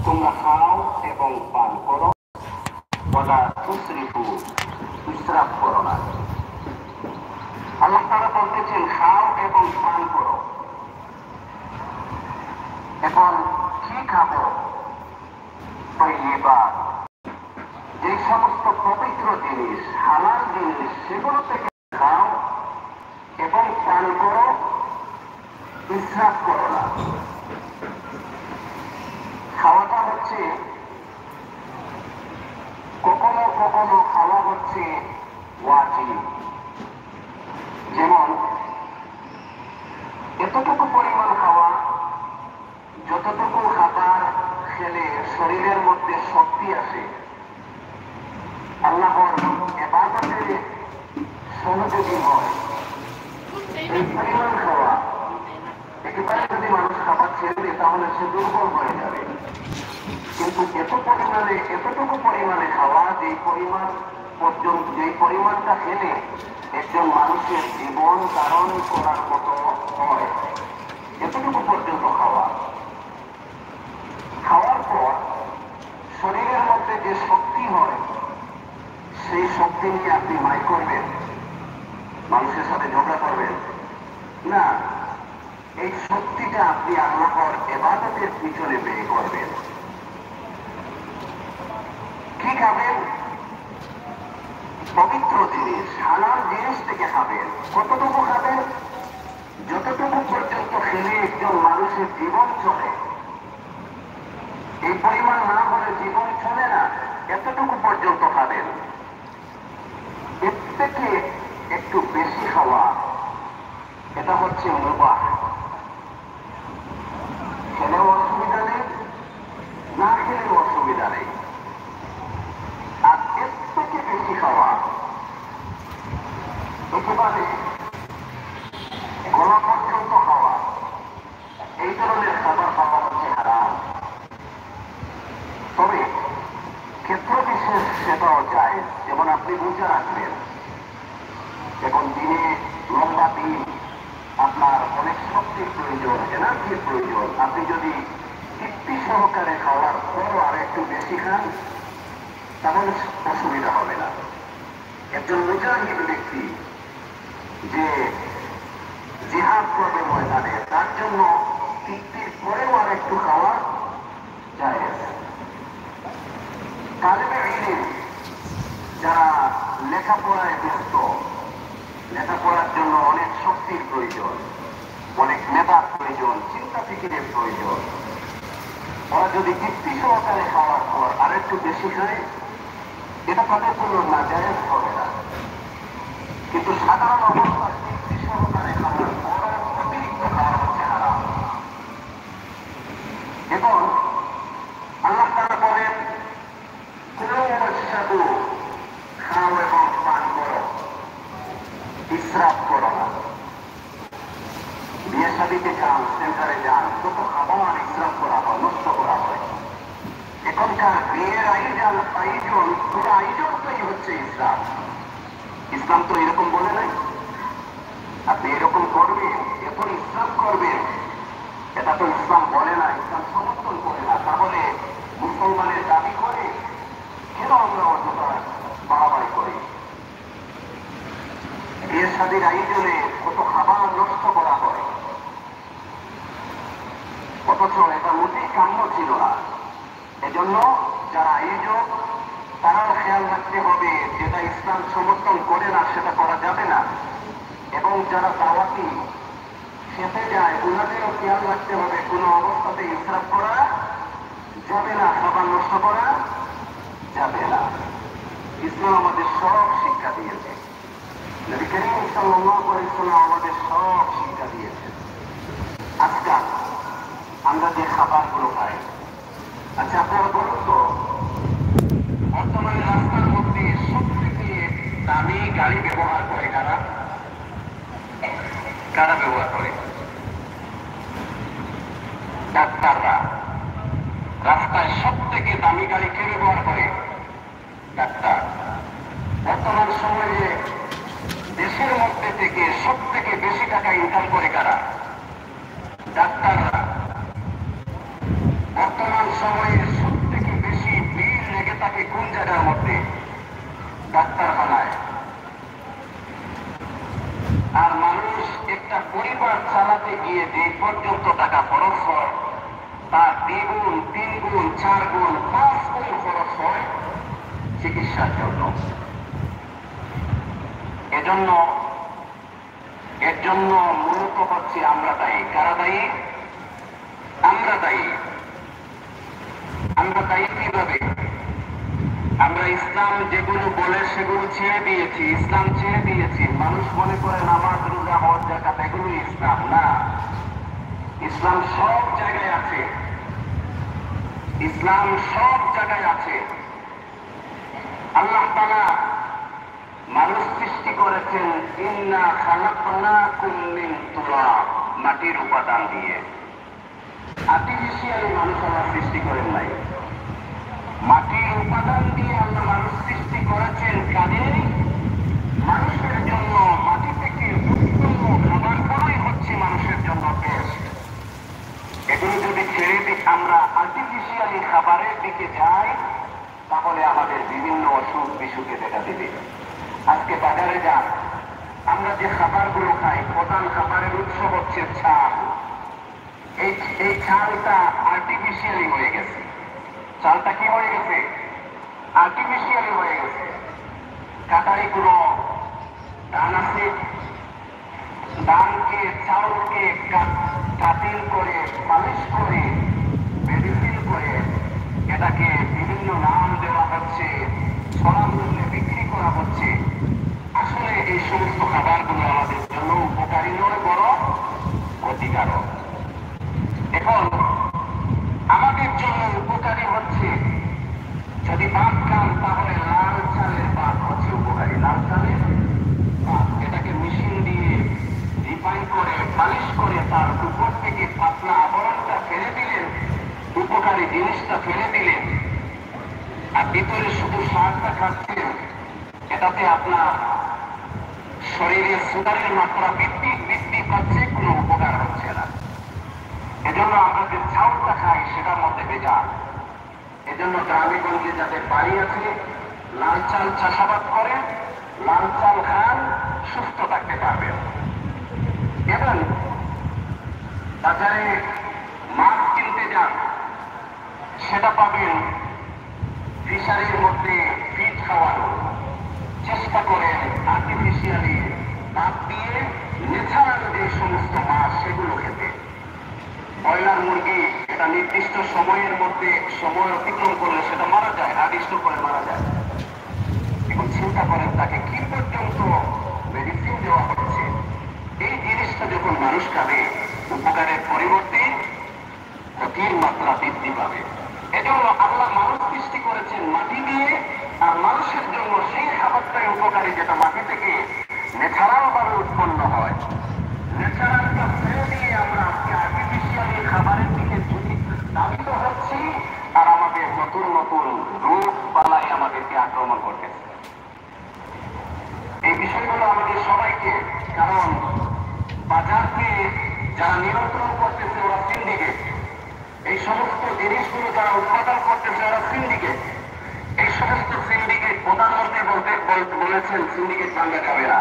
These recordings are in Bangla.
তোমরা খাও এবং পান করো, ওয়ালা তুসরিফু, ইসরাফ করো না। আল্লাহ তাআলা বলতেছেন খাও এবং পান করো। এখন কি খাবো? তাইয়্যিবাত, যে সমস্ত পবিত্র জিনিস, হালাল জিনিস, সেগুলো থেকে খাও এবং পান করো, ইসরাফ করো না। খাওয়াটা হচ্ছে কখনো কখনো খাওয়া হচ্ছে ওয়াজিব, যেমন এতটুকু পরিমাণ খাওয়া যতটুকু খাবার খেলে শরীরের মধ্যে শক্তি আসে, আল্লাহর ইবাদতে সহযোগী হয়, এই পরিমাণ খাওয়া একেবারে যদি মানুষ খাবার ছেড়ে দেয় তাহলে সে দুর্বল হয়ে যাবে। কিন্তু এতটুকু পরিমাণে খাওয়া, যেই পরিমাণটা খেলে একজন মানুষের জীবন ধারণ করার মতো হয়, এতটুকু পর্যন্ত খাওয়া। খাওয়ার পর শরীরের মধ্যে যে শক্তি হয়, সেই শক্তি নিয়ে আপনি মাইক করবেন, মানুষের সাথে ঝগড়া করবেন না। এই শক্তিটা আপনি আল্লাহর ইবাদতের পিছনে ব্যয় করবেন। কি খাবেন? পবিত্র জিনিস, হালাল জিনিস থেকে খাবেন। কতটুকু খাবেন? যতটুকু পর্যন্ত খেলে একজন মানুষের জীবন চলে। এই পরিমাণ না হলে জীবন চলে না, এতটুকু পর্যন্ত খাবেন। এর থেকে একটু বেশি খাওয়া, এটা হচ্ছে মুবাহ। খেলেও অসুবিধা নেই, না খেলেও অসুবিধা নেই। আর এর থেকে বেশি খাওয়া, একেবারে গলা পর্যন্ত খাওয়া, এই ধরনের খাবার খাওয়া হচ্ছে হারাম। তবে ক্ষেত্র বিশেষ সেটাও যায়, যেমন আপনি বুঝে রাখবেন, এখন দিনে লম্বা দিন, আপনার অনেক শক্তির প্রয়োজন, এনার্জির প্রয়োজন। আপনি যদি তৃপ্তি সহকারে খাওয়ার পরও আর একটু বেশি খান, তাহলে অসুবিধা হবে না। একজন মুজাহিদ ব্যক্তি যে জিহাদ করবে ময়দানে, তার জন্য তৃপ্তির পরেও আর একটু খাওয়া যায়। তালেবে ইলম যারা লেখাপড়ায় ব্যস্ত, লেখাপড়ার জন্য অনেক শক্তির প্রয়োজন, অনেক মেধার প্রয়োজন, চিন্তা ফিকিরের প্রয়োজন। ওরা যদি তৃপ্তি সহকারে খাওয়ার পর আর একটু বেশি খায়, এটা তাদের কোনো নাজায়েজ হবে না। কিন্তু সাধারণ অবস্থায় তৃপ্তি সহকারে খাওয়ার পর অতিরিক্ত খাওয়া হচ্ছে হারাম। এবং আল্লাহ তাআলা বলেন, কুলু ওয়াশরাবু, খাও এবং পান করো, ইসরাফ করো না। বিয়ে শাদীতে যান, সেন্টারে যান, যত খাবার ইসরাফ করা হয়, নষ্ট করা হয়। এখনকার বিয়ের পুরো আয়োজনটাই হচ্ছে ইসরাফ। ইসলাম তো এরকম বলে নাই। আপনি এরকম করবেন, এত ইসরাফ করবেন, এটা তো ইসলাম বলে না, ইসলাম সমর্থন করে না। তাহলে মুসলমানের দাবি করে কেন আমরা অযথা বাড়াবাড়ি করি? বিয়ের শাদীর আয়োজনে কত খাবার নষ্ট করা হয়, অথচ এটা মোটেই কাম্য ছিল না। এজন্য যারা আয়োজক, তারাও খেয়াল রাখতে হবে, যেটা ইসলাম সমর্থন করে না সেটা করা যাবে না। এবং যারা দাওয়াতি খেতে যায়, ওনাদেরও খেয়াল রাখতে হবে, কোনো অবস্থাতে ইসরাফ করা যাবে না, খাবার নষ্ট করা যাবে না। ইসলাম আমাদের সব শিক্ষা দিয়েছে, নবী করিম সাল্লাল্লাহু আলাইহি ওয়াসাল্লাম আমাদের সব শিক্ষা দিয়েছে। আজকাল আমরা যে খাবারগুলো খাই, আচ্ছা আপনারা বলুন তো, বর্তমানে রাস্তার মধ্যে সবথেকে দামি গাড়ি ব্যবহার করে কারা? কারা ব্যবহার করে? ডাক্তাররা। রাস্তায় সব থেকে দামি গাড়ি কে ব্যবহার করে? ডাক্তার। বর্তমান সময়ে দেশের মধ্যে থেকে সব থেকে বেশি টাকা ইনকাম করে কারা? ডাক্তাররা। বর্তমান সময়ে সব থেকে বেশি ভিড় লেগে থাকে কোন জায়গার মধ্যে? ডাক্তারখানায়। আর মানুষ একটা পরিবার চালাতে গিয়ে যে পর্যন্ত টাকা খরচ হয় তার 2 গুণ 3 গুণ 4 গুণ 5 গুণ খরচ হয় চিকিৎসার জন্য। এর জন্য মূলত হচ্ছে আমরা দায়ী। কারা দায়ী? আমরা দায়ী। আমরা দায়ী কিভাবে? আমরা ইসলাম যেগুলো বলে সেগুলো ছেড়ে দিয়েছি। ইসলাম ছেড়ে দিয়েছি। মানুষ মনে করে নামাজ রোজা হজ যাকাত এগুলো ইসলাম না। ইসলাম সব জায়গায় আছে। ইসলাম সব জায়গায় আছে। আল্লাহ তাআলা মানুষ সৃষ্টি করেছেন ইন্না খালাকনাকুম মিন তুরাব, মাটির উপাদান দিয়ে। আর্টিফিশিয়ালি মানুষ আল্লাহ সৃষ্টি করেন নাই। মাটির উপাদান দিয়ে আল্লাহ মানুষ সৃষ্টি করেছেন। কাজেই মানুষের জন্য মাটি থেকে উৎপন্ন খাবারগুলোই হচ্ছে মানুষের জন্য বেস্ট। এগুলো যদি ছেড়ে দিই আমরা আর্টিফিশিয়ালি খাবারের দিকে যাই তাহলে আমাদের বিভিন্ন অসুখ বিসুখে দেখা দেবে। আজকে বাজারে যান, আমরা যে খাবারগুলো খাই প্রধান খাবারের উৎস হচ্ছে চাল। এই চালটা আর্টিফিশিয়ালি হয়ে গেছে। চালটা কি হয়ে গেছে? আর্টিফিশিয়ালি হয়ে গেছে। কাটারি গুঁড়ো, ধান আছে, ধানকে চাউলকে কাটিং করে পালিশ করে মেডিসিন করে এটাকে বিভিন্ন নাম দেওয়া হচ্ছে, ছড়া মূল্যে বিক্রি করা হচ্ছে। আসলে এই সমস্ত খাবারগুলো আমাদের জন্য উপকারী নয়, বরং ক্ষতিকারক। এখন আমাদের জন্য উপকারী হচ্ছে যদি ভাত খান তাহলে লাল চালের ভাত হচ্ছে উপকারী। লাল চালের ভাত, এটাকে মেশিন দিয়ে রিফাইন করে পালিশ করে তার উপর থেকে পাতলা আবরণটা ফেলে দিলেন, উপকারী জিনিসটা ফেলে দিলেন, আর ভিতরে শুধু স্বাদটা খাচ্ছেন। এটাতে আপনার শরীরে সুগারের মাত্রা বৃদ্ধি পাচ্ছে, কোনো উপকার হচ্ছে না। এজন্য আমরা যে চাউলটা খাই সেটার মধ্যে ভেজাল। এজন্য গ্রামে গঞ্জে যাদের বাড়ি আছে লাল চাল চাষাবাদ করে, লাল চাল খান, সুস্থ থাকতে পারবেন। এবং বাজারে মাছ কিনতে যান, সেটা পাবেন ফিশারির মধ্যে ফিড খাওয়ানো। চেষ্টা করেন আর্টিফিশিয়ালি বাদ দিয়ে ন্যাচারাল যে সমস্ত মাছ সেগুলো খেতে। ব্রয়লার মুরগি এটা নির্দিষ্ট সময়ের মধ্যে সময় অতিক্রম করলে সেটা মারা যায়, আদিষ্ট করে মারা যায়। এখন চিন্তা করেন তাকে কি পর্যন্ত মেডিসিন দেওয়া হচ্ছে। এই জিনিসটা যখন মানুষ খাবে উপকারের পরিবর্তে ক্ষতির মাত্রা বৃদ্ধি পাবে। এজন্য আল্লাহ মানুষ সৃষ্টি করেছেন মাটি দিয়ে, আর মানুষের জন্য সেই খাবারটাই উপকারী যেটা মাটি থেকে ন্যাচারাল ভাবে উৎপন্ন হয়। ন্যাচারালটা ফেলে দিয়ে আমরা আর্টিফিশিয়ালি খাবারের দিকে ধাবিত হচ্ছি, আর আমাদের নতুন নতুন রোগ বালাই আমাদেরকে আক্রমণ করতেছে। এই বিষয়গুলো আমাদের সবাইকে, কারণ বাজারকে যারা নিয়ন্ত্রণ করতেছে ওরা সিন্ডিকেট, এই সমস্ত জিনিসগুলো যারা উৎপাদন করতেছে ওরা সিন্ডিকেট। এই সমস্ত সিন্ডিকেট প্রধানমন্ত্রী বলেছেন সিন্ডিকেট ভাঙা যাবে না।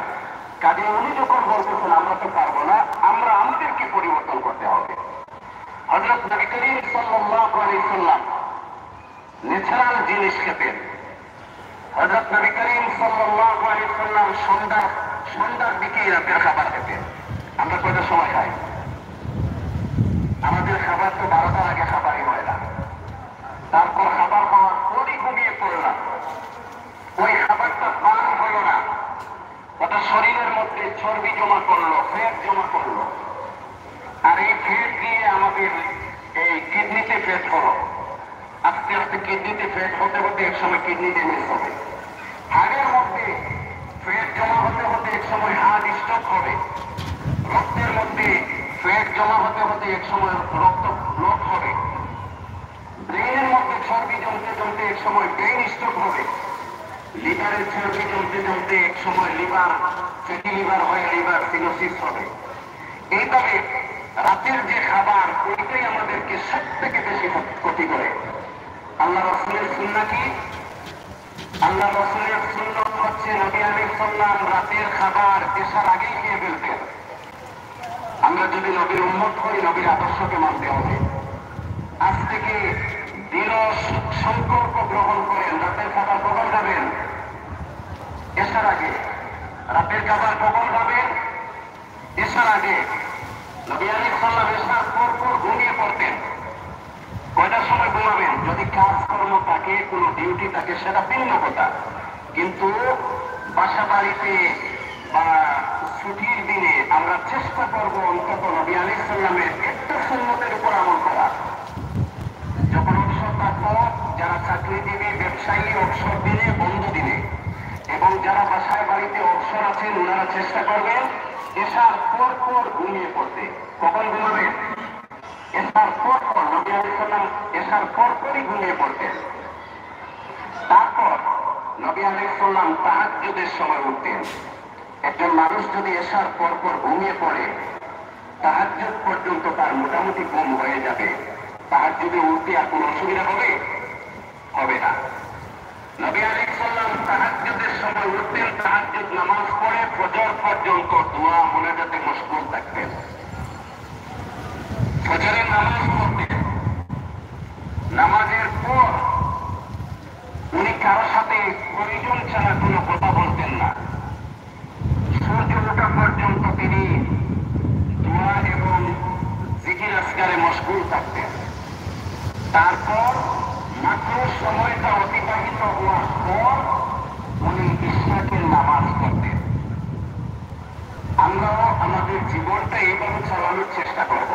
কাজে উনি যখন বলতেছেন আমরা তো পারবো না, আমরা আমাদেরকে পরিবর্তন করতে হবে। হযরত নবী করিম সাল্লাল্লাহু আলাইহি সাল্লাম ন্যাচারাল জিনিস খেতেন। হযরত নবী করিম সাল্লাল্লাহু আলাইহি সাল্লাম সন্ধ্যার দিকে রাতের খাবার খেতেন। আমরা কয়টার সময় খাই? আমাদের খাবার তো 12টার আগে খাবারই হয় না। তারপর খাবার হওয়ার পরই ঘুমিয়ে পড়লাম, ওই খাবারটা পান হলো না, ওটা শরীরের মধ্যে চর্বি জমা করলো, ফ্যাট জমা করলো, আর এই ফ্যাট দিয়ে আমাদের এই কিডনিতে ফ্যাট হলো। আস্তে আস্তে কিডনিতে ফ্যাট হতে হতে এক সময় কিডনি ড্যামেজ হবে। হাড়ের মধ্যে ফ্যাট জমা হতে হতে এক সময় হার্ট স্ট্রোক হবে। রক্তের মধ্যে ফ্যাট জমা হতে হতে এক সময় রক্ত ব্লক হবে। ব্রেনের মধ্যে চর্বি জমতে জমতে এক সময় ব্রেন স্ট্রোক হবে। লিভারের চর্বি জমতে জমতে এক সময় লিভার ফ্যাটি লিভার হয়ে লিভার সিরোসিস হবে। এইভাবে রাতের যে খাবার ওইটাই আমাদেরকে সব থেকে বেশি ক্ষতি রসুলের সুন্নাহ কি? আল্লাহ রসুলের সুন্নাত হচ্ছে নবী আলাইহিস সালাম রাতের খাবার এশার আগেই খেয়ে ফেলতেন। আমরা যদি নবীর উম্মত হই, নবীর আদর্শকে মানতে হবে। আজ থেকে দৃঢ় সংকল্প গ্রহণ করেন, রাতের খাবার কখন খাবেন? এশার আগে। রাতের খাবার কখন খাবেন? এশার আগে। নবী আলাইহিস সালাম এশার পর ঘুমিয়ে পড়তেন। কয়টার সময় ঘুমাবেন? যদি কাজকর্ম থাকে, কোনো ডিউটি থাকে, সেটা ভিন্ন কথা। কিন্তু বাসা বাড়িতে বা ছুটির দিনে আমরা চেষ্টা করব অন্তত নবী আলাইহিস সালামের একটা সুন্নতের উপর আমল করা। যখন অবসর থাকবো, যারা চাকরিজীবী, ব্যবসায়ী, অবসর দিনে, বন্ধ দিনে, এবং যারা বাসায় বাড়িতে অবসর আছেন, ওনারা চেষ্টা করবেন এশার পর ঘুমিয়ে পড়তে। কখন ঘুমাবেন? এশার পর। নবী আলাইহিস সালাম এশার পরই ঘুমিয়ে পড়তেন। তারপর নবী আলাইহিস সালাম তাহাজ্জুদের সময় উঠতেন। একজন মানুষ যদি এশার পর ঘুমিয়ে পড়ে, তাহাজ্জুদ পর্যন্ত তার মোটামুটি ঘুম হয়ে যাবে। তাহাজ্জুদে উঠতে আর কোনো অসুবিধা হবে? হবে না। নবী আলাইহিস সালাম তাহাজ্জুদের সময় উঠতেন, তাহাজ্জুদ নামাজ পড়ে ফজর পর্যন্ত দোয়া মুনাজাতে মশগুল থাকতেন। ফজরের নামাজ পড়তেন। নামাজের পর উনি কারো সাথে প্রয়োজন ছাড়া কোনো কথা বলতেন না। সূর্য ওঠা পর্যন্ত তিনি দোয়া এবং জিকির আজকারে মশগুল থাকতেন। তারপর মাত্র সময়টা অতিবাহিত হওয়ার পর উনি ইশরাকের নামাজ পড়তেন। আমরাও আমাদের জীবনটা এইভাবে চালানোর চেষ্টা করব।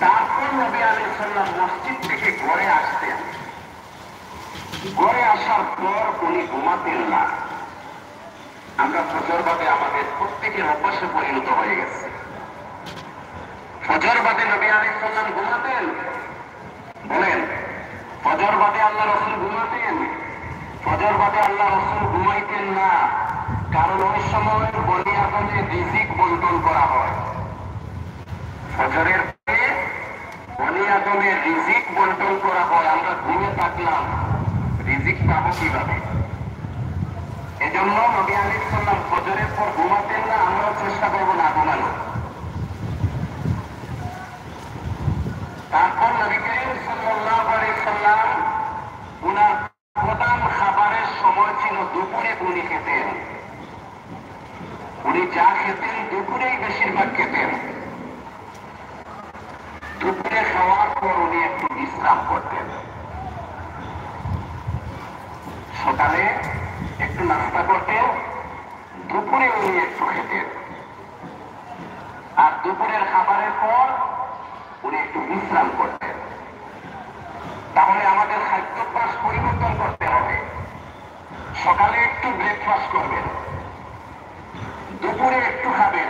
তারপর নবী আলাইহিস সালাম মসজিদ থেকে ঘরে আসতেন। ঘরে আসার পর উনি ঘুমাতেন না। আমরা ফজর বাদে আমাদের প্রত্যেকের অভ্যাসে পরিণত হয়ে গেছে। ফজর বাদে নবী আলাইহিস সালাম ঘুমাতেন? বলেন, ফজর বাদে আল্লাহ রসুল ঘুমাতেন? ফজর বাদে আল্লাহ রসুল ঘুমাইতেন না। কারণ ওই সময় বনি আদমে রিজিক বন্টন করা হয়। ফজরের পরে বনি আদমে রিজিক বন্টন করা হয়। আমরা ঘুমে থাকলাম, রিজিক পাবো কিভাবে? এজন্য নবী আলাইহিস সালাম ফজরের পর ঘুমাতেন না। আমরাও চেষ্টা করবো না ঘুমানো। তারপর নবী করিম সাল্লাল্লাহু আলাইহি সাল্লাম উনার প্রধান খাবারের সময় ছিল দুপুরে। উনি খেতেন, উনি যা খেতেন দুপুরেই বেশিরভাগ খেতেন। দুপুরে খাওয়ার পর উনি একটু বিশ্রাম করতেন। সকালে একটু নাস্তা করতেন, দুপুরে উনি একটু খেতেন, আর দুপুরের খাবারের পর উনি একটু বিশ্রাম করতেন। তাহলে আমাদের খাদ্যাভ্যাস পরিবর্তন করতে হবে। সকালে একটু ব্রেকফাস্ট করবেন, দুপুরে একটু খাবেন।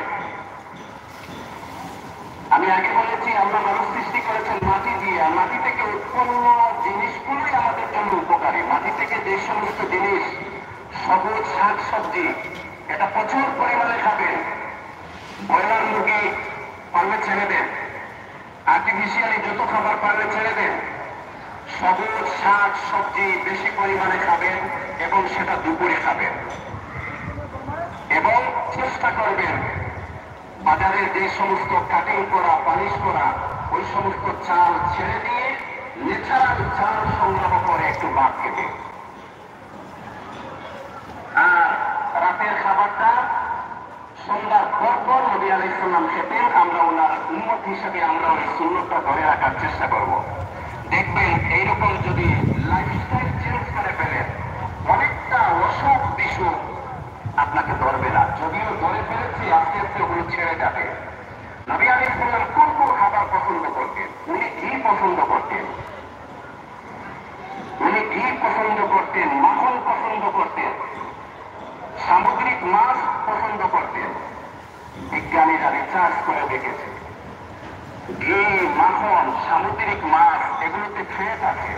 আমি আগে বলেছি আমরা মানুষ সৃষ্টি করেছেন মাটি দিয়ে। মাটি থেকে উৎপন্ন জিনিসগুলোই আমাদের জন্য উপকারী। মাটি থেকে যে সমস্ত জিনিস, সবুজ শাক সবজি, এটা প্রচুর পরিমাণে খাবেন। ব্রয়লার মুরগি পারলে ছেড়ে দেন, আর্টিফিশিয়ালি যত খাবার পারলে ছেড়ে দেন। সবুজ শাক সবজি বেশি পরিমাণে খাবেন এবং সেটা দুপুরে খাবেন। এবং চেষ্টা করবেন বাজারের যে সমস্ত কাটিং করা, পালিশ করা, ওই সমস্ত চাল ছেড়ে দিয়ে ন্যাচারাল চাল সংগ্রহ করে একটু ভাত খেতে। আর রাতের খাবারটা সন্ধ্যার পর নবী আলাইহিস সালাম খেতেন। আমরা ওনার উম্মত হিসেবে আমরা ওই সুন্নতটা ধরে রাখার চেষ্টা করব। দেখবেন এইরকম যদি লাইফস্টাইল চেঞ্জ করে ফেলেন, অনেকটা অসুখ বিসুখ আপনাকে ধরবে না। যদিও ধরে ফেলেছি, আস্তে আস্তে ওগুলো ছেড়ে যাবে। নবী আলাইহিস সালাম কোন খাবার পছন্দ করতেন? উনি ঘি পছন্দ করতেন, উনি ঘি পছন্দ করতেন, মাখন পছন্দ করতেন, সামুদ্রিক মাছ পছন্দ করতেন। বিজ্ঞানীরা রিসার্চ করে দেখেছে ঘি, মাখন, সামুদ্রিক মাছ এগুলোতে ফ্যাট আছে।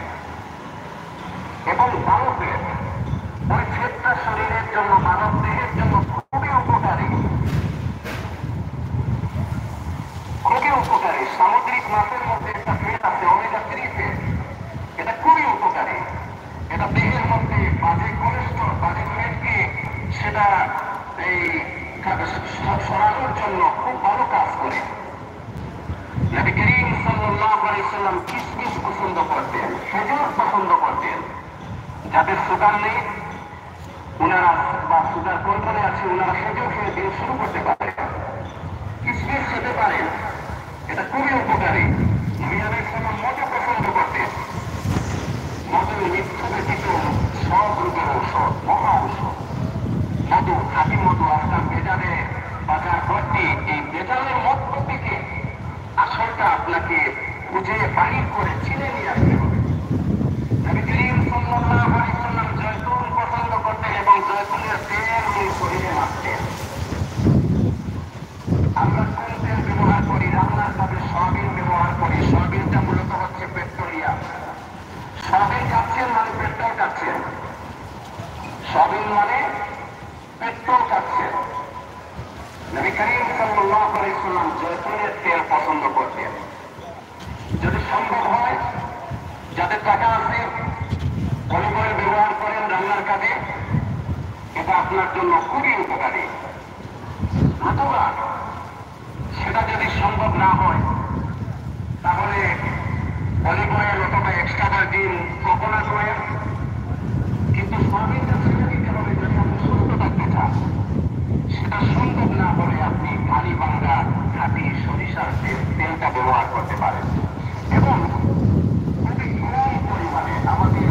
যাদের সুগার নেই ওনারা বা সুগার কন্ট্রোলে আছে ওনারা সেটাও খেয়ে দিন শুরু করতে পারে, কিশমিশ খেতে পারেন, এটা খুবই উপকারী। নবী আলাইহিস সালাম মধু পছন্দ করতেন। মধু মৃত্যু ব্যতীত সব রোগের ঔষধ, মহা ঔষধ। মধু, খাঁটি মধু, আপনার ভেজালে বাজার ভর্তি। এই ভেজালের মধ্য থেকে আসলটা আপনাকে খুঁজে বাহির করে চিনে নিয়ে আসতে হবে। নবী করিম সাল্লাল্লাহু আলাইহি ওয়াসাল্লাম জয়তুন পছন্দ করতেন এবং জয়তুনের তেল ওই শরীরে মাখতেন। আমরা কোন তেল ব্যবহার করি? রান্নার কাজে সয়াবিন ব্যবহার করি। সয়াবিনটা মূলত হচ্ছে পেট্রোলিয়াম। সয়াবিন খাচ্ছেন মানে পেট্রোল খাচ্ছেন। সয়াবিন মানে পেট্রোল খাচ্ছেন। নবী করিম সাল্লাল্লাহু আলাইহি ওয়াসাল্লাম জয়তুনের তেল পছন্দ করতেন। যদি সম্ভব হয়, যাদের টাকা আছে অলিভ অয়েল ব্যবহার করেন রান্নার কাজে, এটা আপনার জন্য খুবই উপকারী। অথবা সেটা যদি সম্ভব না হয় তাহলে অলিভ অয়েল অথবা এক্সট্রা ভার্জিন কোকোনাট অয়েল, কিন্তু সয়াবিনটা ছেড়ে দিতে হবে যদি আপনি সুস্থ থাকতে চান। সেটা সম্ভব না হলে আপনি কালি বাঙ্গা খাঁটি সরিষার তেলটা ব্যবহার করতে পারেন। এবং খুবই কম পরিমাণে আমাদের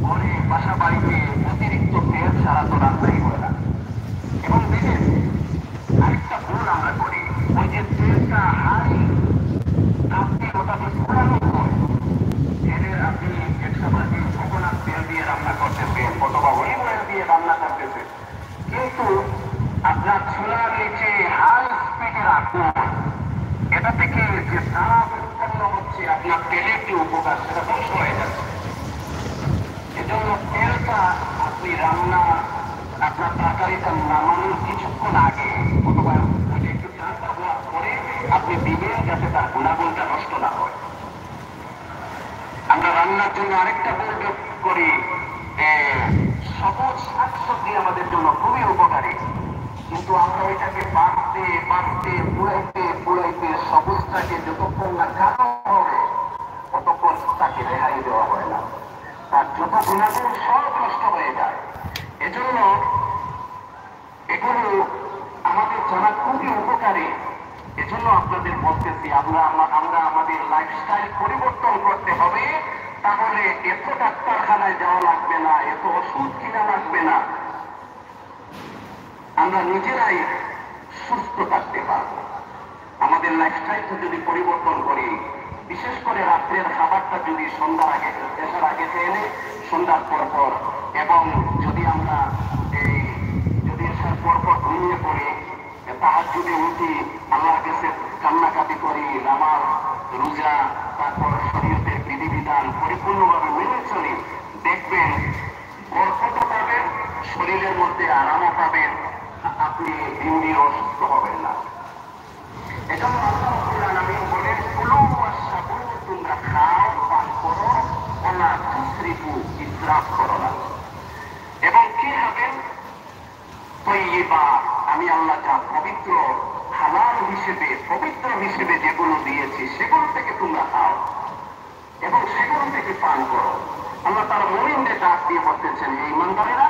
ঘরে বাসা বাড়িতে অতিরিক্ত তেল ছাড়া তো রান্নাই হয় না। এবং দেখেন আরেকটা ভুল আমরা করি, ওই যে তেলটা হাই আপনি ওটাকে পুরানো হয়, তেলের আপনি একশো ভাজি কোকোনাট তেল দিয়ে রান্না করতেছেন অথবা অলিভ অয়েল দিয়ে রান্না করতেছেন, কিন্তু আপনার চুলার নিচে হাই স্পিডে রাখুন। এটা থেকে যে তাপ উৎপন্ন হচ্ছে আপনার তেলের যে উপকার সেটা ধ্বংস হয়ে যাচ্ছে। এজন্য তেলটা আপনি রান্না আপনার তরকারিটা নামানোর কিছুক্ষণ আগে অথবা একটু ঠান্ডা হওয়ার পরে আপনি দিবেন, যাতে তার গুণাগুণটা নষ্ট না হয়। আমরা রান্নার জন্য আরেকটা ভুল করি, সবুজ শাকসবজি আমাদের জন্য খুবই উপকারী, কিন্তু আমরা ওইটাকে বাঁচতে বাঁচতে পুড়াইতে সবুজটাকে যতক্ষণ না কাটা হবে ততক্ষণ তাকে রেহাই দেওয়া হয় না। তার যত গুণাগুণ সব নষ্ট হয়ে যায়। এজন্য এগুলো আমাদের জানা খুবই উপকারী। এজন্য আপনাদের বলতেছি আমরা আমাদের লাইফস্টাইল পরিবর্তন করতে হবে। তাহলে এত ডাক্তারখানায় যাওয়া লাগবে না, এত ওষুধ কিনা লাগবে না, আমরা নিজেরাই সুস্থ থাকতে পারব। আমাদের লাইফস্টাইলটা যদি পরিবর্তন করি, বিশেষ করে রাত্রের খাবারটা যদি সন্ধ্যার আগে এসার আগে খেয়ে সন্ধ্যার পর এবং যদি আমরা যদি এসার পর ঘুমিয়ে পড়ি, তাহাজ্জুদে উঠি, আল্লাহর কাছে কান্নাকাটি করি, নামাজ রোজা তারপর শরীয়তের বিধিবিধান পরিপূর্ণভাবে মেনে চলি, দেখবেন বরকতও পাবেন, শরীরের মধ্যে আরামও পাবেন, আপনি দিন দিন অসুস্থ হবেন না। এজন্য আল্লাহ রাব্বুল আলামিন বলেন, কুলু ওয়াশরাবু, তোমরা খাও পান করো, ওয়ালা তুসরিফু, ইসরাফ করো না। এবং কি খাবেন? তাইয়্যিবাত, আমি আল্লাহ যা পবিত্র হালাল হিসেবে পবিত্র হিসেবে যেগুলো দিয়েছি সেগুলো থেকে তোমরা খাও এবং সেগুলো থেকে পান করো। আল্লাহ তার মুমিনদের ডাক দিয়ে বলতেছেন, হে ঈমানদারেরা,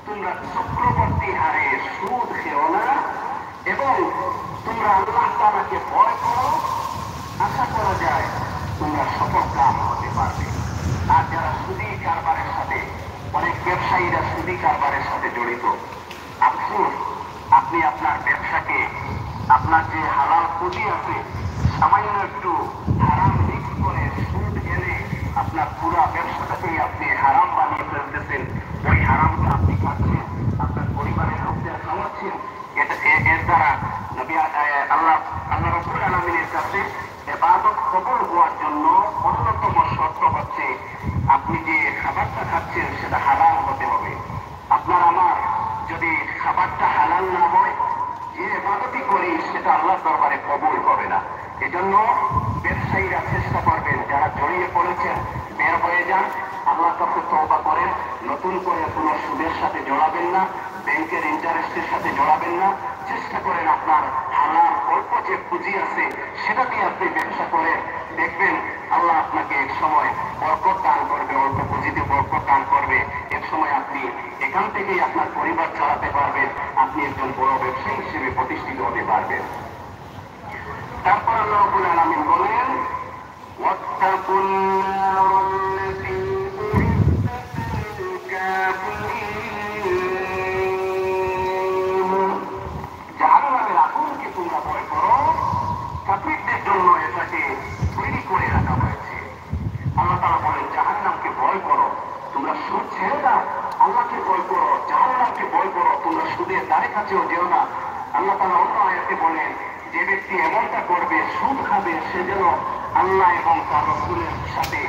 তোমরা চক্রবর্তী হারে সুদ খেও না এবং তোমরা আল্লাহ তাআলাকে ভয় করো, আশা করা যায় তোমরা সফল কাম হতে পারবে। আর যারা সুদী কারবারের সাথে, অনেক ব্যবসায়ীরা সুদী কারবারের সাথে জড়িত, আফসোস আপনি আপনার ব্যবসাকে, আপনার যে হালাল পুঁজি আছে সামান্য একটু হারাম মিক্স করে সুদ এনে আপনার পুরা ব্যবসাটাকেই আপনি হারাম বানিয়ে ফেলতেছেন। ওই হারামটা আপনি খাচ্ছেন, আপনার পরিবারের লোকদের খাওয়াচ্ছেন। এর দ্বারা আল্লাহ রাব্বুল আলামিনের কাছে ইবাদত কবুল হওয়ার জন্য অন্যতম শর্ত হচ্ছে আপনি যে খাবারটা খাচ্ছেন সেটা হালাল হতে হবে। আপনার আমার যদি খাবারটা হালাল না হয়, যে ইবাদতই করি সেটা আল্লাহর দরবারে কবুল হবে না। এজন্য ব্যবসায়ীরা চেষ্টা করবেন, যারা জড়িয়ে পড়েছেন বের হয়ে যান, আল্লাহর কাছে তওবা করেন, নতুন করে কোনো সুদের সাথে জড়াবেন না, ব্যাংকের ইন্টারেস্টের সাথে জড়াবেন না। চেষ্টা করেন আপনার হালাল অল্প যে পুঁজি আছে সেটা দিয়ে আপনি ব্যবসা করেন, দেখবেন আল্লাহ আপনাকে এক সময় বরকত দান করবে, অল্প পুঁজিতে বরকত দান করবে। এক সময় আপনি এখান থেকেই আপনার পরিবার চালাতে পারবেন, আপনি একজন বড় ব্যবসায়ী হিসেবে প্রতিষ্ঠিত হতে পারবেন। তারপর আল্লাহ রাব্বুল আলামিন বলেন, ওয়াত্তাকুন নারাল্লাতী উ'ইদ্দাত লিল কাফিরিন, জাহান্নামের আগুনকে তোমরা ভয় করো, কাফিরদের জন্য এটাকে তৈরি করে রাখা হয়েছে। আল্লাহ তাআলা বলেন জাহান্নামকে ভয় করো, তোমরা সুদ ছেড়ে দাও, আল্লাহকে ভয় করো, জাহান্নামকে ভয় করো, তোমরা সুদের ধারে কাছেও যেও না। আল্লাহ তাআলা অন্য আয়াতে বলেন যে ব্যক্তি এমনটা করবে, সুদ খাবে, সে যেন আল্লাহ এবং তার রাসূলের সাথে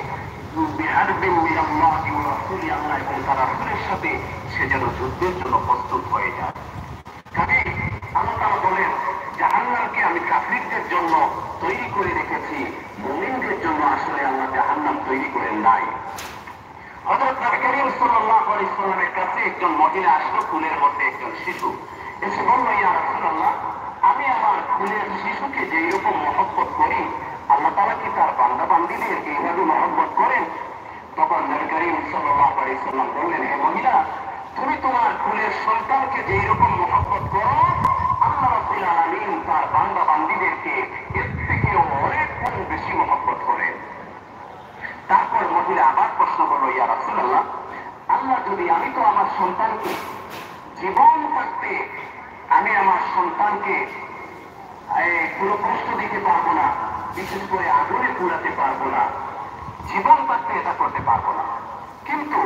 বিহারবিন মিনাল্লাহি ওয়া রাসূলি, আল্লাহ এবং তার রাসূলের সাথে সে যেন যুদ্ধের জন্য প্রস্তুত হয়ে যায়। কাজেই আল্লাহ তাআলা বলেন জাহান্নামকে আমি কাফিরদের জন্য তৈরি করে রেখেছি, মুমিনদের জন্য আসলে আল্লাহ জাহান্নাম তৈরি করেন নাই। হযরত নবী করিম সাল্লাল্লাহু আলাইহি ওয়াসাল্লামের কাছে একজন মহিলা আসলো, কুলের মধ্যে একজন শিশু এসে বলল, ইয়া রাসূলুল্লাহ, আমি আমার কুলের শিশুকে যেই রকম মহব্বত করি, আল্লাহ তাআলা কি তার বান্দা বান্দীদের এইভাবে মহব্বত করেন? তখন নবী করিম সাল্লাল্লাহু আলাইহি ওয়াসাল্লাম বললেন, হে মহিলা, তুমি তোমার কুলের সন্তানকে যেই রকম মহব্বত করো, আল্লাহ রাব্বুল আলামিন তার বান্দা বান্দীদেরকে এর থেকেও অনেক গুণ বেশি মহব্বত করেন। তারপর মহিলা আবার প্রশ্ন করল, ইয়া রাসূলুল্লাহ, আল্লাহ যদি, আমি তো আমার সন্তানকে জীবন থাকতে আমি আমার সন্তানকে কোনো কষ্ট দিতে পারবো না, বিশেষ করে আগুনে পুড়াতে পারবো না, জীবন থাকতে এটা করতে পারবো না, কিন্তু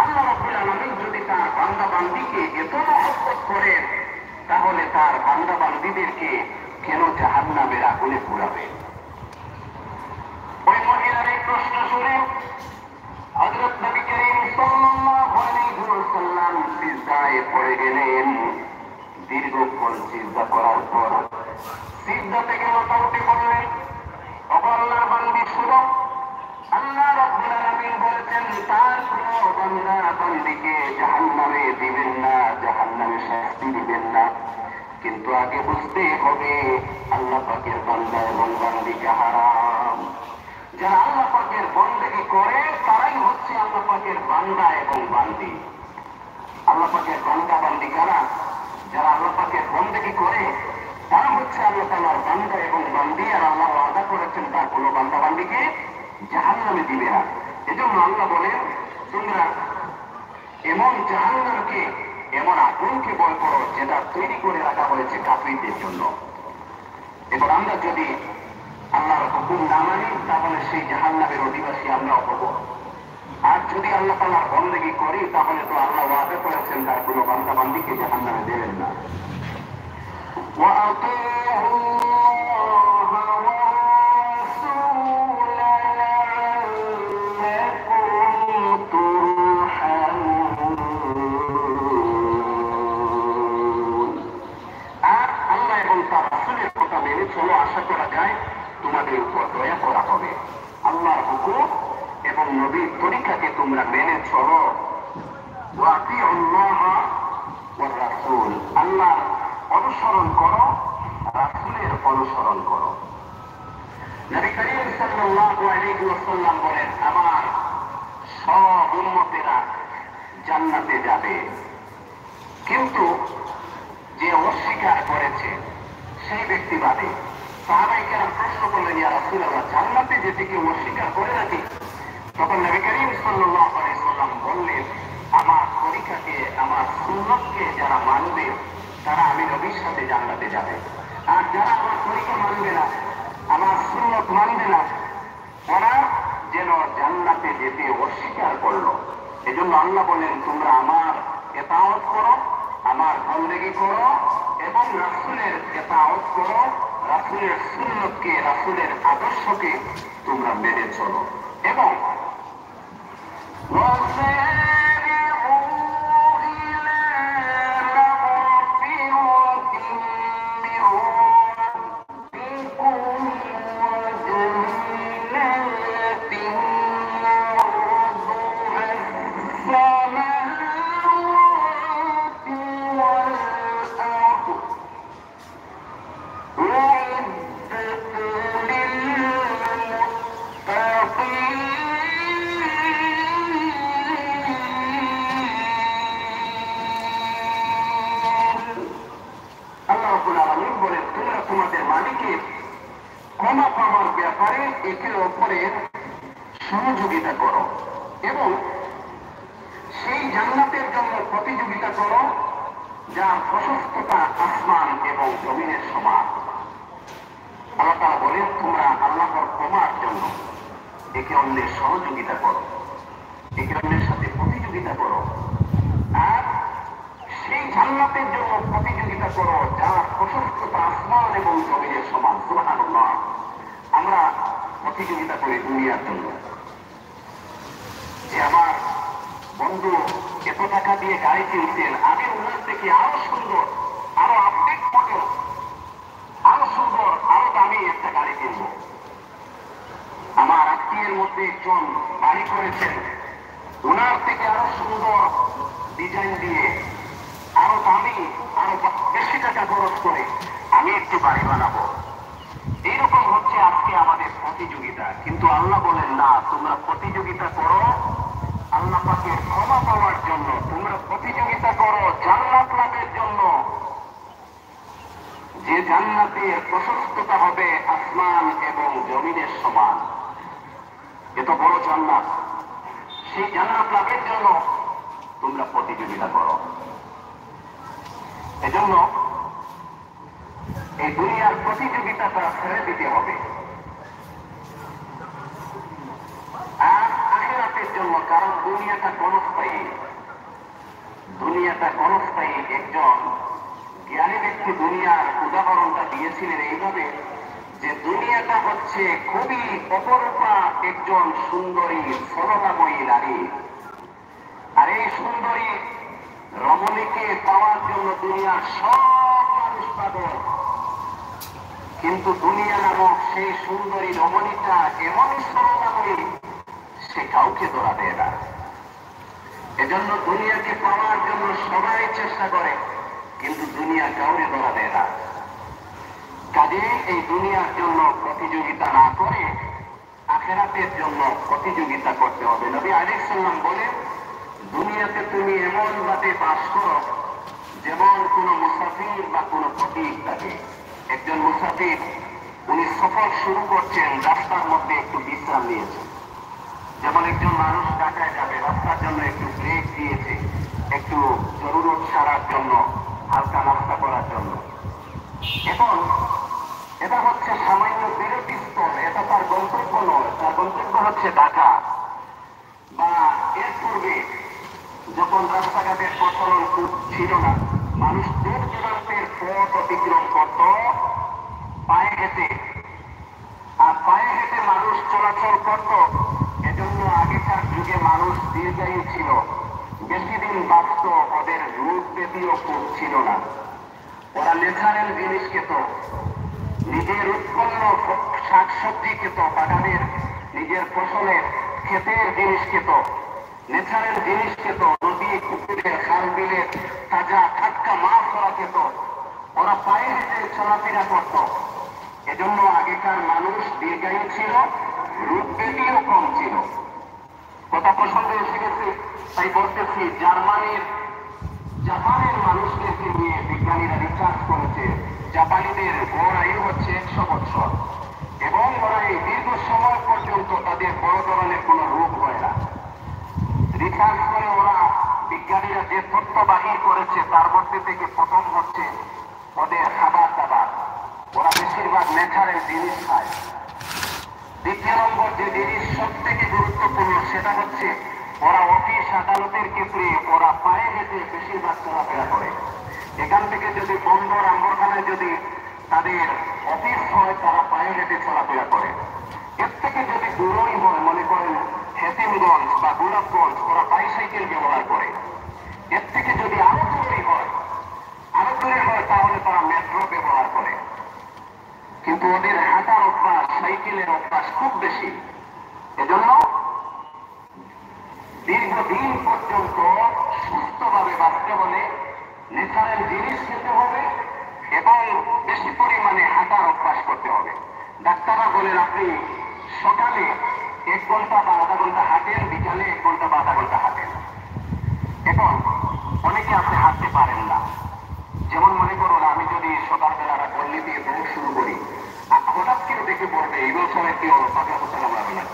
আল্লাহ রাব্বুল আলামিন যদি তার বান্দা বান্দীকে এত মহব্বত করেন, তাহলে তার বান্দা বান্দীদেরকে কেন জাহান্নামের আগুনে পুড়াবে? ওই মহিলার এই প্রশ্ন শুনে হযরত নবী করিম সাল্লাল্লাহু আলাইহি ওয়াসাল্লাম সিজদায় পড়ে গেলেন। দীর্ঘক্ষণ সিজদা করার পর সিজদা থেকে মাথা উঠে পড়লেন। আল্লাহর বান্দী শুনো, আল্লাহ রাব্বুল আলামিন বলেছেন তার কোনো বান্দা বান্দীকে জাহান্নামে দিবেন না, জাহান্নামে শাস্তি দিবেন না, কিন্তু আগে বুঝতে হবে আল্লাহ পাকের বান্দা এবং বান্দী হারাম। যারা আল্লাহ পাকের বন্দেগী করে তারাই হচ্ছে আল্লাহ পাকের বান্দা এবং বান্দী। আল্লাহ পাকের বান্দা বান্দী কারা? যারা আল্লাহ পাকের বন্দেগী করে তারা হচ্ছে আল্লাহ তাআলার বান্দা এবং বান্দী, আর আল্লাহ ওয়াদা করেছেন তার কোনো বান্দা বান্দীকে জাহান্নামে দিবে না। এজন্য আল্লাহ বলেন তোমরা এমন জাহান্নামকে, এমন আগুনকে ভয় করো যেটা তৈরি করে রাখা হয়েছে কাফিরদের জন্য। এবার আমরা যদি আল্লাহর হুকুম না মানি তাহলে সেই জাহান্নামের অধিবাসী আমরাও হব। আর যদি আল্লাহ তাআলার বন্দেগী করি তাহলে তো আল্লাহ ওয়াদা করেছেন তার কোনো বান্দা বান্দীকে জাহান্নামে দেবেন না। চলো, আশা করা যায় তোমাদের উপর দয়া করা হবে। আল্লাহর হুকুম এবং নবীর তরিকাকে তোমরা মেনে চলো। ওয়াতিউল্লাহ ওয়ার রাসূল, আল্লাহর অনুসরণ করো, রাসূলের অনুসরণ করো। নবী করিম সাল্লাল্লাহু আলাইহি ওয়াসাল্লাম বলেন আমার সব উম্মতেরা জান্নাতে যাবে, কিন্তু যে অস্বীকার করেছে সেই ব্যক্তি বাদে। সাহাবায়ে কেরাম প্রশ্ন করলেন, ইয়া রাসূলুল্লাহ, জান্নাতে যেতে কেউ অস্বীকার করে নাকি? তখন নবী করিম সাল্লাল্লাহু আলাইহি ওয়াসাল্লাম বললেন আমার তরিকাকে, আমার সুন্নতকে যারা মানবে তারা আমি নবীর সাথে জান্নাতে যাবে, আর যারা আমার তরিকা মানবে না, আমার সুন্নত মানবে না, ওরা যেন জান্নাতে যেতে অস্বীকার করলো। এজন্য আল্লাহ বলেন তোমরা আমার ইতাআত করো, আমার বন্দেগী করো এবং রাসূলের ইতাআত করো, রাসূলের সুন্নতকে, রাসূলের আদর্শকে তোমরা মেনে চলো। এবং সহযোগিতা করো এবং সেই জান্নাতের জন্য প্রতিযোগিতা করো যার প্রশস্ততা আসমান এবং জমিনের সমান। আল্লাহ তাআলা বলেন, তোমরা আল্লাহর ক্ষমার জন্য একে অন্যের সহযোগিতা করো, একে অন্যের সাথে প্রতিযোগিতা করো, আর সেই জান্নাতের জন্য প্রতিযোগিতা করো যার প্রশস্ততা আসমান এবং জমিনের সমান। সুবহানাল্লাহ। আমরা প্রতিযোগিতা করি দুনিয়ার জন্য, যে আমার বন্ধু এত টাকা দিয়ে গাড়ি কিনছেন, আমি ওনার থেকে আরো সুন্দর, আরো আপডেট মডেল, আরো সুন্দর, আরো দামি একটা গাড়ি কিনব। আমার আত্মীয়ের মধ্যে একজন বাড়ি করেছেন, ওনার থেকে আরো সুন্দর ডিজাইন দিয়ে, আরো দামি, আরো বেশি টাকা খরচ করে আমি একটু বাড়ি বানাবো। এইরকম হচ্ছে আজকে আমাদের প্রতিযোগিতা। কিন্তু আল্লাহ বলেন, না, তোমরা প্রতিযোগিতা করো আল্লাহ পাকের ক্ষমা পাওয়ার জন্য, তোমরা প্রতিযোগিতা করো জান্নাত লাভের জন্য, যে জান্নাতের প্রশস্ততা হবে আসমান এবং জমিনের সমান। এত বড় জান্নাত, সেই জান্নাত লাভের জন্য তোমরা প্রতিযোগিতা করো। এজন্য এই দুনিয়ার প্রতিযোগিতাটা ছেড়ে দিতে হবে আর আখিরাতের জন্য, কারণ দুনিয়াটা ক্ষণস্থায়ী, দুনিয়াটা ক্ষণস্থায়ী। একজন জ্ঞানী ব্যক্তি দুনিয়ার উদাহরণটা দিয়েছিলেন এইভাবে, যে দুনিয়াটা হচ্ছে খুবই অপরূপা একজন সুন্দরী সরলাময়ী নারী, আর এই সুন্দরী রমণীকে পাওয়ার জন্য দুনিয়ার সব মানুষ পাগল। কিন্তু দুনিয়া নামক সেই সুন্দরী রমণীটা এমনই সরলাময়ী, সে কাউকে ধরা দেয় না। এজন্য দুনিয়াকে পাওয়ার জন্য সবাই চেষ্টা করে, কিন্তু দুনিয়া কাউকে ধরা দেয় না। কাজে এই দুনিয়ার জন্য প্রতিযোগিতা না করে আখিরাতের জন্য প্রতিযোগিতা করতে হবে। নবী আলাইহিস সালাম বলেন, দুনিয়াতে তুমি এমন ভাবে বাস করো যেমন কোন মুসাফির বা কোন ফকির থাকে। একজন মুসাফির, উনি সফর শুরু করছেন, রাস্তার মধ্যে একটু বিশ্রাম নিয়েছে। যেমন একজন মানুষ ঢাকায় যাবে, রাস্তার জন্য একটু ব্রেক দিয়েছে, একটু জরুরত সারার জন্য, হালকা নাস্তা করার জন্য। এখন এটা হচ্ছে সামান্য বিরতিস্থল, এটা তার গন্তব্য নয়। তার গন্তব্য হচ্ছে ঢাকা। বা এর পূর্বে যখন রাস্তাঘাটের প্রচলন ছিল না, মানুষ দূর দূরান্তের পথ অতিক্রম করত পায়ে হেঁটে, আর পায়ে হেঁটে মানুষ চলাচল করত। এজন্য আগেকার যুগে মানুষ দীর্ঘায়ু ছিল, বেশি দিন বাঁচত, ওদের রোগ ব্যাধিও খুব ছিল না। ওরা ন্যাচারাল জিনিস খেত, নিজের উৎপন্ন শাকসবজি খেত, বাগানের নিজের ফসলের ক্ষেতের জিনিস খেত, ন্যাচারাল জিনিস খেত, নদী পুকুরের খাল বিলের তাজা টাটকা মাছ ওরা খেত। ওরা পায়ে হেঁটে চলাফেরা করত। এজন্য আগেকার মানুষ দীর্ঘায়ু ছিল, রোগ ব্যাধিও কম ছিল। কথা প্রসঙ্গে এসে গেছে, তাই বলতেছি, জাপানের মানুষদেরকে নিয়ে বিজ্ঞানীরা রিসার্চ করেছে। জাপানিদের গড় আয়ু হচ্ছে 100 বছর এবং ওরা এই দীর্ঘ সময় পর্যন্ত তাদের বড় ধরনের কোন রোগ হয় না। রিসার্চ করে ওরা বিজ্ঞানীরা যে তথ্য বাহির করেছে তার মধ্যে থেকে প্রথম হচ্ছে ওদের খাবার দাবার, ওরা বেশিরভাগ ন্যাচারাল জিনিস খায়। দ্বিতীয় নম্বর যে জিনিস সব থেকে গুরুত্বপূর্ণ, সেটা হচ্ছে ওরা অফিস আদালতের ক্ষেত্রে ওরা পায়ে হেঁটে বেশিরভাগ চলাফেরা করে। এখান থেকে যদি বন্দর আম্বরখানায় যদি তাদের অফিস হয়, তারা পায়ে হেঁটে চলাফেরা করে। এর থেকে যদি দূরই হয়, মনে করেন হেতিমগঞ্জ বা গোলাপগঞ্জ, ওরা বাইসাইকেল ব্যবহার করে। এর থেকে যদি আরো দূরে হয়, তাহলে তারা মেট্রো ব্যবহার করে। কিন্তু ওদের হাঁটার অভ্যাস, সাইকেলের অভ্যাস খুব বেশি। এজন্য দীর্ঘদিন পর্যন্ত সুস্থভাবে বাঁচতে হলে ন্যাচারাল জিনিস খেতে হবে এবং বেশি পরিমাণে হাঁটার অভ্যাস করতে হবে। ডাক্তাররা বলেন, আপনি সকালে 1 ঘন্টা বা আধা ঘন্টা হাঁটেন, বিকালে 1 ঘন্টা বা আধা ঘন্টা হাঁটেন। এখন অনেকে আপনি হাঁটতে পারেন না। যেমন মনে করুন, আমি যদি সকালবেলা গল্লি দিয়ে দৌড় শুরু করি, হঠাৎ কেউ দেখে পড়বে এই বছরে কেউ পাগলা কোথা কামড়াবে না।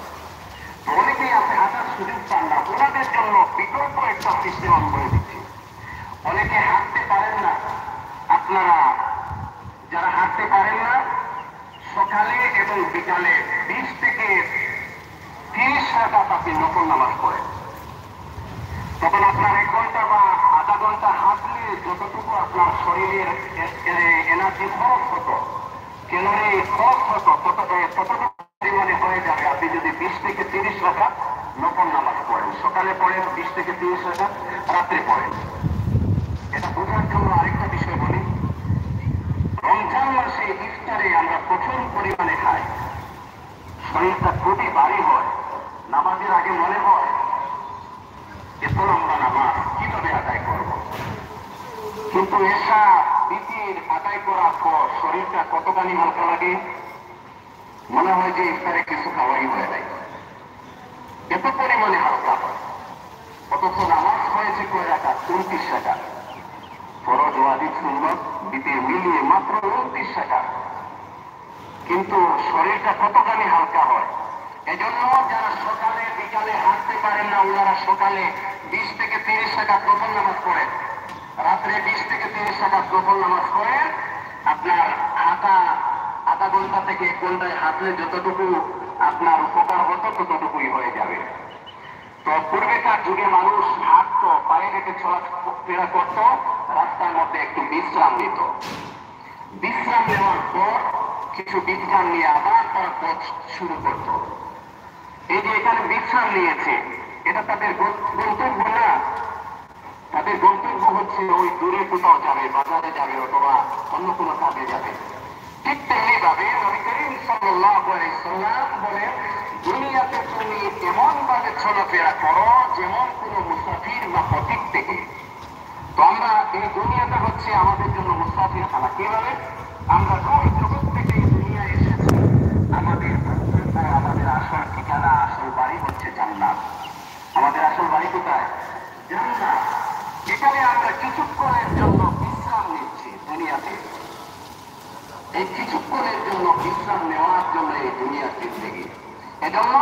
রাকাত আপনি নফল নামাজ পড়েন, তখন আপনার 1 ঘন্টা বা আধা ঘন্টা হাঁটলে যতটুকু আপনার শরীরের এনার্জি খরচ হতো, ক্যালোরি খরচ হতো, ততটুকু পরিমাণে হয়ে যাবে আপনি যদি 20 থেকে 30 রাকাত নফল নামাজ পড়েন। সকালে পড়েন 20 থেকে 30 রাকাত, রাত্রে পড়েন। এটা বোঝার জন্য আরেকটা বিষয় বলি, রমজান মাসে ইফতারে আমরা প্রচুর পরিমাণে খাই, শরীরটা খুবই ভারী হয়, নামাজের আগে মনে হয় এত লম্বা নামাজ কিভাবে আদায় করব, কিন্তু এসা বিতির আদায় করার পর শরীরটা কতখানি হালকা লাগে, মনে হয় যে ইফতারে কিছু খাওয়াই হয়ে যায়, এত পরিমাণে হালকা হয়। অথচ নামাজ হয়েছে কয় রাকাত? 29 রাকাত। ফরজ ওয়াজিব সুন্নত বিতির মিলিয়ে মাত্র 29 রাকাত, কিন্তু শরীরটা কতখানি হালকা হয়। এজন্য যারা সকালে বিকালে হাঁটতে পারেন না, ওনারা সকালে 20 থেকে 30 রাকাত নফল নামাজ পড়েন, রাত্রে 20 থেকে 30 রাকাত নফল নামাজ পড়েন। আপনার হাঁটা আধা ঘন্টা থেকে 1 ঘন্টায় হাঁটলে যতটুকু আপনার উপকার হতো ততটুকুই হয়ে যাবে। তো পূর্বেকার যুগে মানুষ হাঁটতো, পায়ে হেঁটে চলাফেরা করত, রাস্তার মধ্যে একটু বিশ্রাম নিত, বিশ্রাম নেওয়ার পর কিছু বিশ্রাম নিয়ে আবার তারা পথ শুরু করত। এই যে এখানে বিশ্রাম নিয়েছে, এটা তাদের গন্তব্য না, তাদের গন্তব্য হচ্ছে ওই দূরে কোথাও যাবে, বাজারে যাবে অথবা অন্য কোনো কাজে যাবে। ঠিক তেমনি ভাবে নবী করিম সাল্লাল্লাহু আলাইহি সাল্লাম বলেন, দুনিয়াতে তুমি এমন ভাবে চলাফেরা করো যেমন কোন মুসাফির বা পথিক থেকে। তো আমরা এই দুনিয়াটা হচ্ছে আমাদের জন্য মুসাফির খানা। কিভাবে? আমরা জগৎ থেকে এই দুনিয়া এসেছি, আমাদের আমাদের আসল ঠিকানা, আসল বাড়ি হচ্ছে জান্নাত। আমাদের আসল বাড়ি কোথায়? জান্নাত। এখানে আমরা কিছুক্ষণের জন্য বিশ্রাম নিচ্ছি দুনিয়াতে, এই কিছুক্ষণের জন্য বিশ্রাম নেওয়ার জন্য এই দুনিয়ার জিন্দেগি। এজন্য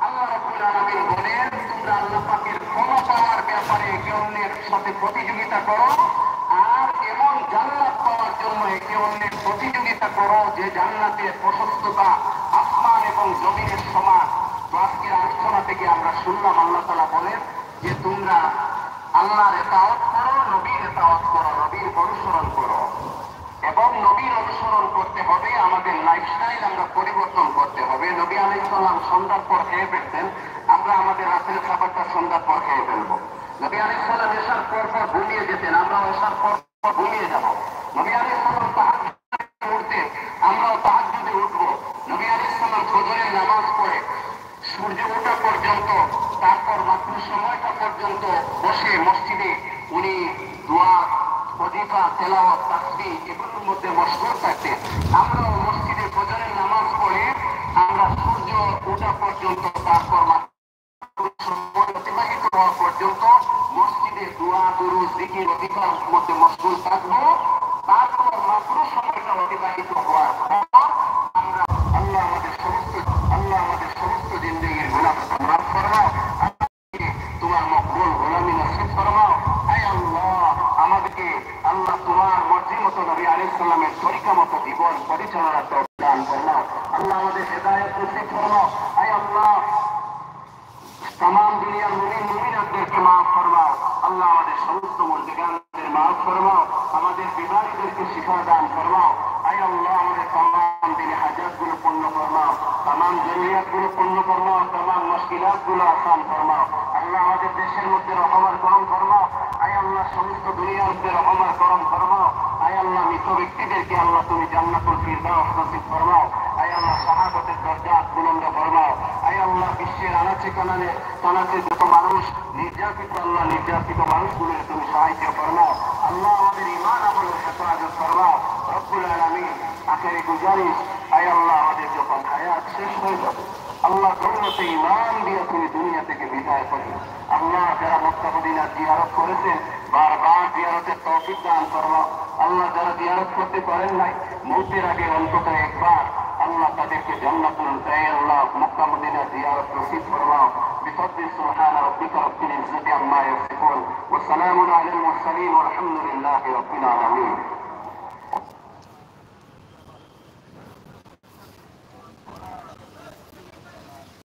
আল্লাহ রাব্বুল আলামিন বলেন, তোমরা আল্লাহ পাকের ক্ষমা পাওয়ার ব্যাপারে একে অন্যের সাথে প্রতিযোগিতা করো, আর এমন জান্নাত পাওয়ার জন্য একে অন্যের প্রতিযোগিতা করো যে জান্নাতের প্রশস্ততা আসমান এবং জমিনের সমান। তো আজকের আলোচনা থেকে আমরা শুনলাম আল্লাহ তাআলা বলেন যে তোমরা আল্লাহর ইতাআত করো, নবীর ইতাআত করো, নবীর অনুসরণ করো, এবং নবীর অনুসরণ করতে হবে। আমাদের লাইফস্টাইল আমরা পরিবর্তন করতে হবে। নবী আলাইহিস সালাম সন্ধ্যার পর খেয়ে ফেলতেন, আমরা আমাদের রাতের খাবারটা সন্ধ্যার পর খেয়ে ফেলবো। নবী আলাইহিস সালাম এশার পর ঘুমিয়ে যেতেন, আমরা এশার পর ঘুমিয়ে যাব। নবী আলাইহিস সালাম তাহাজ্জুদে উঠতেন, আমরাও তাহাজ্জুদে উঠবো। নবী আলাইহিস সালাম ফজরের নামাজ পড়ে সূর্য ওঠা পর্যন্ত, তারপর মাত্র সময়টা পর্যন্ত বসে মসজিদে উনি দোয়া, ওয়াজিফা, তেলাওয়াত, তাসবিহ এগুলোর মধ্যে মশগুল থাকতেন। আমরাও মসজিদে ফজরের নামাজ পড়ে আমরা সূর্য ওঠা পর্যন্ত, তারপর সময় অতিবাহিত হওয়া পর্যন্ত মসজিদে দোয়া, দুরূদ, জিকির, ওয়াজিফার মধ্যে মশগুল থাকবো। তারপর মাত্র সময়টা অতিবাহিত হওয়ার পর আমরা আল্লাহ আমাদের সমস্ত জিন্দেগির গুনাহ মাফ ফরমাও, তোমার মকবুল গোলামি নসিব ফরমাও। আয় আল্লাহ, আমাদেরকে আল্লাহ তোমার মর্জি মতো নবী আলাইহিস সালামের তরিকা মতো জীবন পরিচালনার তৌফিক দান ফরমাও। আল্লাহ আমাদের হেদায়েত নসিব ফরমাও। আয় আল্লাহ, तमाम दुनिया मुमिन मुमिनातদেরকে মাফ ফরমাও। আল্লাহ আমাদের সমস্ত মুরজিগানদের মাফ ফরমাও, আমাদের বিমারীদেরকে শিফা দান ফরমাও। আয় আল্লাহ, আমাদের तमाम দিনী হাজাতগুলো পূর্ণ ফরমাও, तमाम জরুরিয়াতগুলো পূর্ণ ফরমাও, तमाम মুশকিলাতগুলো আসান ফরমাও। আল্লাহ আমাদের দেশের মধ্যে রহম আর করম ফরমাও। আয় আল্লাহ, সমস্ত দুনিয়ার মধ্যে রহম আর করম ফরমাও। আয় আল্লাহ, মৃত ব্যক্তিদেরকে আল্লাহ তুমি জান্নাতুল ফিরদাউস নসিব ফরমাও। আয় আল্লাহ, শাহাদাতের দরজাত বুলন্দ ফরমাও। আয় আল্লাহ, বিশ্বের আনাচে কানাচে যত মানুষ নির্যাতিত, আল্লাহ নির্যাতিত মানুষগুলোর তুমি সাহায্য ফরমাও। আল্লাহ আমাদের ঈমান আমলের হেফাজত ফরমাও। রব্বুল আলামিন, আখেরি গুজারিশ, আয় আল্লাহ আমাদের যখন হায়াত শেষ হয়ে যাবে, আল্লাহ দৌলতে ঈমান দিয়ে তুমি দুনিয়া থেকে বিদায় করো। আল্লাহ, যারা মক্কা মদিনা জিয়ারত করেছেন, বারবার জিয়ারতের তৌফিক দান ফরমাও। আল্লাহ, যারা জিয়ারত করতে পারেন নাই, মৌতের আগে অন্তত একবার আল্লাহ তাদেরকে জান্নাতুল আল্লাহ মক্কা মদিনা জিয়ারত নসিব ফরমাও। বিফদ্লি সুবহান রাব্বিকা রাব্বিল ইজ্জাতি আম্মা ইয়াসিফুন ওয়া সালামুন আলাল মুরসালিন ওয়া আলহামদুলিল্লাহি রাব্বিল আলামিন।